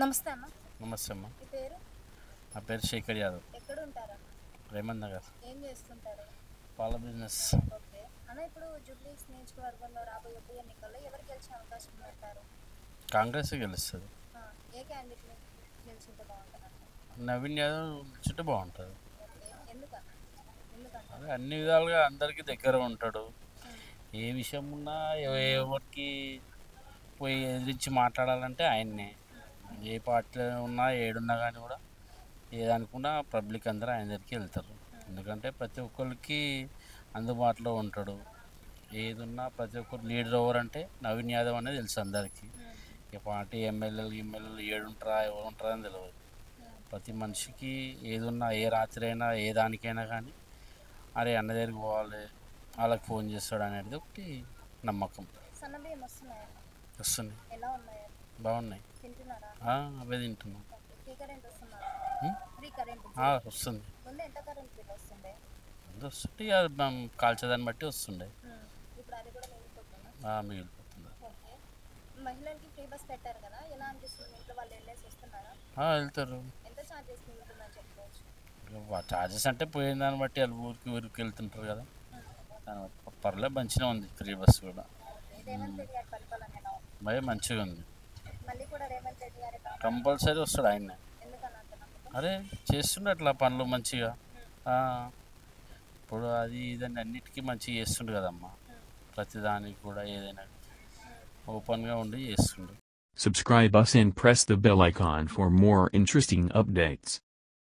నమస్తే అన్న. నమస్తే అమ్మ. మీ పేరు? నా పేరు శేఖర్ యాదవ్. ఎక్కడ ఉంటారు? రేమంత్ నగర్. ఏం చేస్తుంటారు? పాల బిజినెస్. ఓకే అన్న, ఇప్పుడు జూబ్లీస్ నియోజకవర్గంలో రాబోయే ఉప ఎన్నికల్లో ఎవరు గెలిచే అవకాశం ఉంటారు? కాంగ్రెస్ గెలుస్తుంది. ఏ క్యాండిడేట్ గెలిచింటే బాగుంటుంది? నవీన్ యాదవ్ గెలిచింటే బాగుంటుంది. ఓకే, ఎందుకంటే అదే అన్ని విధాలుగా అందరికీ దగ్గర ఉంటాడు. ఏ విషయం ఉన్నా ఎవరికి పోయి ఎదిరించి మాట్లాడాలంటే ఆయన్నే. ఏ పార్టీలో ఉన్నా ఏడున్నా కానీ కూడా ఏదనుకున్నా పబ్లిక్ అందరూ ఆయన దగ్గరికి వెళ్తారు. ఎందుకంటే ప్రతి ఒక్కరికి అందుబాటులో ఉంటాడు. ఏదున్నా ప్రతి ఒక్కరు లీడర్ ఎవరంటే నవీన్ యాదవ్ అనేది తెలుసు అందరికీ. ఈ పార్టీ ఎమ్మెల్యేలు ఏడుంటారా ఎవరు ఉంటారా అని తెలియదు. ప్రతి మనిషికి ఏదున్నా ఏ రాత్రి అయినా ఏ దానికైనా కానీ అరే అన్న దగ్గరికి పోవాలి, వాళ్ళకి ఫోన్ చేస్తాడు అనేది ఒకటి నమ్మకం. సన్నబియ్యం వస్తున్నాయా? వస్తుంది. ఎలా ఉన్నాయి? బాగున్నాయి. తింటున్నారా? అవే తింటున్నాం. ఫ్రీ కరెంట్ వస్తున్నారా? ఫ్రీ కరెంట్ వస్తుంది. ముందు ఎంత కరెంట్ బిల్ వస్తుండే? ముందు వస్తుంటే మనం కాల్చేదాన్ని బట్టి వస్తుండే. ఇప్పుడు అది కూడా మిగిలిపోతుందా? మిగిలిపోతుంది. ఓకే, మహిళలకి ఫ్రీ బస్ పెట్టారు కదా, ఎలా అనిపిస్తుంది? ఇంట్లో వాళ్ళు వెళ్ళేసి వస్తున్నారా? వెళ్తారు. ఎంత ఛార్జెస్ మిగులుతుందని చెప్పుకోవచ్చు? ఛార్జెస్ అంటే పోయిన దాన్ని బట్టి వాళ్ళు ఊరికి వెళ్తుంటారు కదా, దాని బట్టి పర్లేదు మంచిగా ఉంది. ఫ్రీ బస్ కూడా రేవంత్ రెడ్డి గారి పరిపాలన ఎలా ఉంది? భయ మంచిగా ఉంది. మళ్ళీ కూడా రేవంత్ రెడ్డి గారి కంపల్సరీ వస్తాడు ఆయన్నే. ఎందుకన్నా అంత నమ్మకం? అరే చేస్తుండే అట్లా పనులు మంచిగా. ఇప్పుడు అది ఇదని అన్నిటికీ మంచిగా చేస్తుండు కదమ్మా. ప్రతిదానికి కూడా ఏదైనా ఓపెన్గా ఉండి చేస్తుండు. Subscribe us and press the bell icon for more interesting updates.